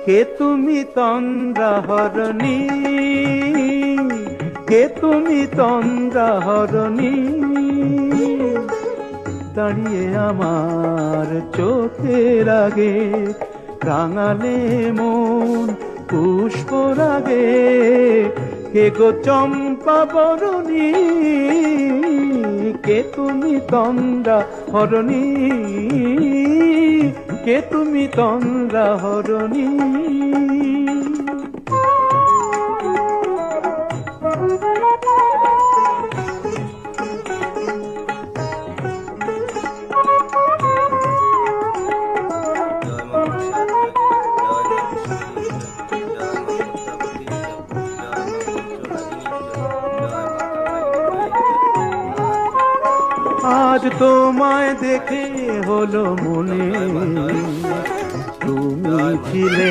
কে তুমি তন্দ্রাহরণী, কে তুমি তন্দ্রাহরণী, দাঁড়িয়ে আমার চোখের আগে রাঙালে মন পুষ্প রাগে। কে গো চম্পা বরণী, কে তুমি তন্দ্রাহরণী, কে তুমি তন্দ্রাহরণী। আজ তোমায় দেখে হলো মনে তুমি ছিলে